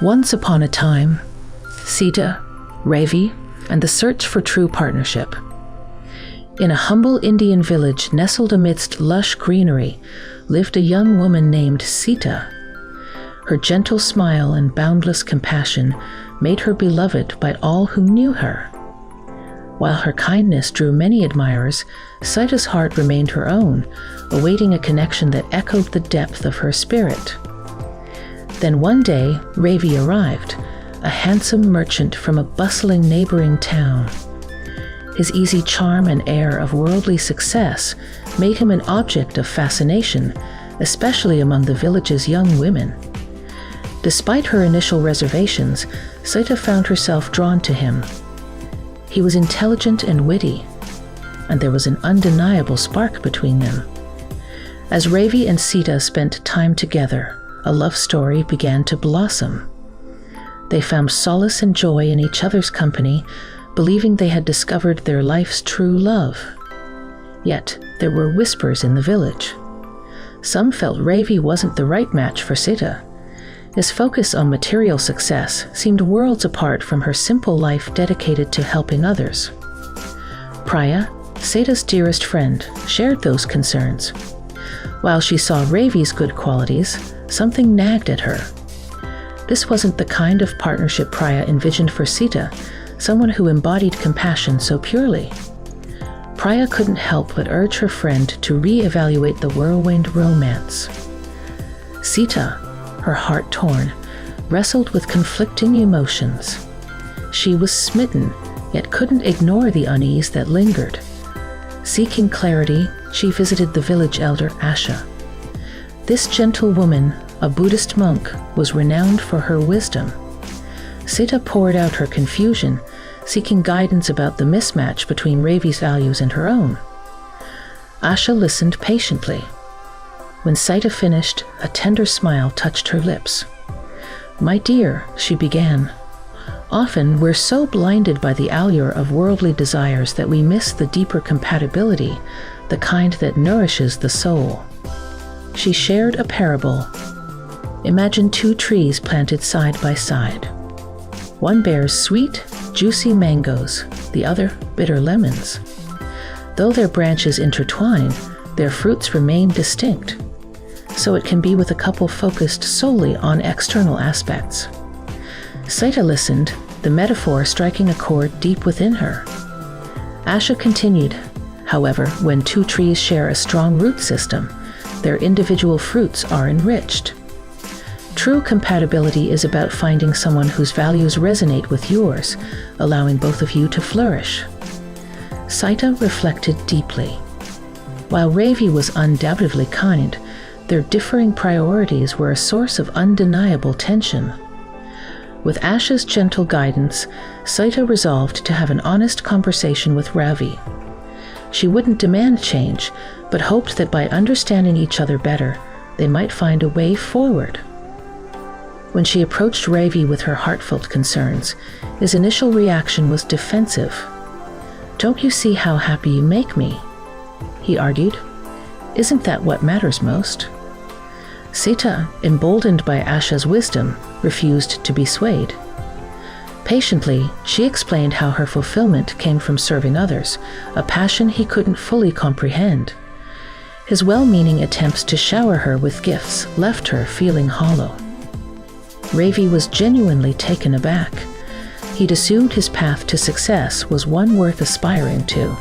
Once upon a time, Sita, Ravi, and the search for true partnership. In a humble Indian village nestled amidst lush greenery lived a young woman named Sita. Her gentle smile and boundless compassion made her beloved by all who knew her. While her kindness drew many admirers, Sita's heart remained her own, awaiting a connection that echoed the depth of her spirit. Then one day, Ravi arrived, a handsome merchant from a bustling neighboring town. His easy charm and air of worldly success made him an object of fascination, especially among the village's young women. Despite her initial reservations, Sita found herself drawn to him. He was intelligent and witty, and there was an undeniable spark between them. As Ravi and Sita spent time together, a love story began to blossom. They found solace and joy in each other's company, believing they had discovered their life's true love. Yet, there were whispers in the village. Some felt Ravi wasn't the right match for Sita. His focus on material success seemed worlds apart from her simple life dedicated to helping others. Priya, Sita's dearest friend, shared those concerns. While she saw Ravi's good qualities, something nagged at her. This wasn't the kind of partnership Priya envisioned for Sita, someone who embodied compassion so purely. Priya couldn't help but urge her friend to re-evaluate the whirlwind romance. Sita, her heart torn, wrestled with conflicting emotions. She was smitten, yet couldn't ignore the unease that lingered. Seeking clarity, she visited the village elder Asha. This gentle woman, a Buddhist monk, was renowned for her wisdom. Sita poured out her confusion, seeking guidance about the mismatch between Ravi's values and her own. Asha listened patiently. When Sita finished, a tender smile touched her lips. "My dear," she began, "often we're so blinded by the allure of worldly desires that we miss the deeper compatibility, the kind that nourishes the soul." She shared a parable. Imagine two trees planted side by side. One bears sweet, juicy mangoes, the other bitter lemons. Though their branches intertwine, their fruits remain distinct. So it can be with a couple focused solely on external aspects. Sita listened, the metaphor striking a chord deep within her. Asha continued, "However, when two trees share a strong root system, their individual fruits are enriched. True compatibility is about finding someone whose values resonate with yours, allowing both of you to flourish." Sita reflected deeply. While Ravi was undoubtedly kind, their differing priorities were a source of undeniable tension. With Asha's gentle guidance, Sita resolved to have an honest conversation with Ravi. She wouldn't demand change, but hoped that by understanding each other better, they might find a way forward. When she approached Ravi with her heartfelt concerns, his initial reaction was defensive. "Don't you see how happy you make me?" he argued. "Isn't that what matters most?" Sita, emboldened by Asha's wisdom, refused to be swayed. Patiently, she explained how her fulfillment came from serving others, a passion he couldn't fully comprehend. His well-meaning attempts to shower her with gifts left her feeling hollow. Ravi was genuinely taken aback. He'd assumed his path to success was one worth aspiring to.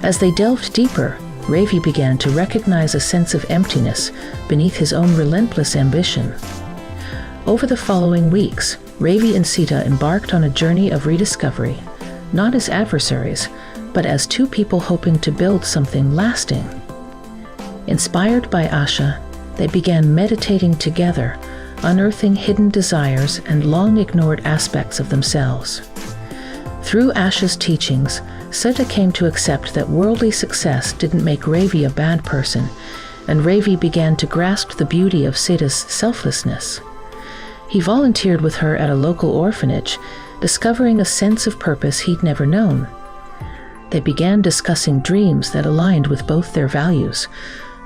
As they delved deeper, Ravi began to recognize a sense of emptiness beneath his own relentless ambition. Over the following weeks, Ravi and Sita embarked on a journey of rediscovery, not as adversaries, but as two people hoping to build something lasting. Inspired by Asha, they began meditating together, unearthing hidden desires and long-ignored aspects of themselves. Through Asha's teachings, Sita came to accept that worldly success didn't make Ravi a bad person, and Ravi began to grasp the beauty of Sita's selflessness. He volunteered with her at a local orphanage, discovering a sense of purpose he'd never known. They began discussing dreams that aligned with both their values,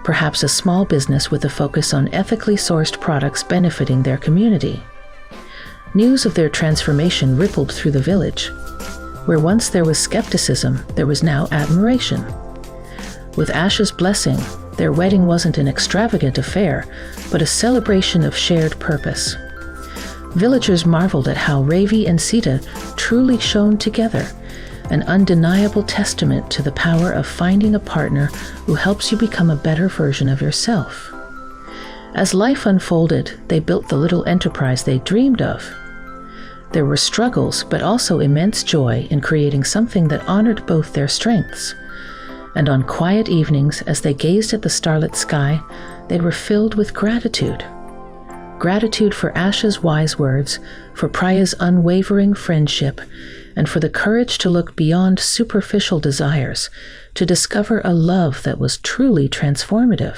perhaps a small business with a focus on ethically sourced products benefiting their community. News of their transformation rippled through the village. Where once there was skepticism, there was now admiration. With Ash's blessing, their wedding wasn't an extravagant affair, but a celebration of shared purpose. Villagers marveled at how Ravi and Sita truly shone together, an undeniable testament to the power of finding a partner who helps you become a better version of yourself. As life unfolded, they built the little enterprise they dreamed of. There were struggles, but also immense joy in creating something that honored both their strengths. And on quiet evenings, as they gazed at the starlit sky, they were filled with gratitude. Gratitude for Ash's wise words, for Priya's unwavering friendship, and for the courage to look beyond superficial desires, to discover a love that was truly transformative.